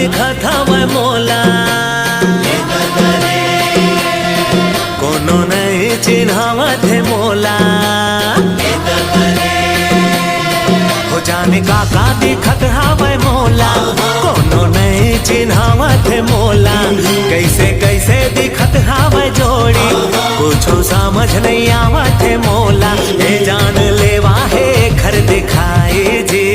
दिखत हवे मोला, कोनो नहीं चिन्हावत है मोला। हो जाने का दिखत हवे मोला, कोनो नहीं चिन्हावत है मोला। कैसे कैसे दिखत हवे जोड़ी, कुछो समझ नहीं आवत है मोला। ए जान लेवा है घर दिखाए जी।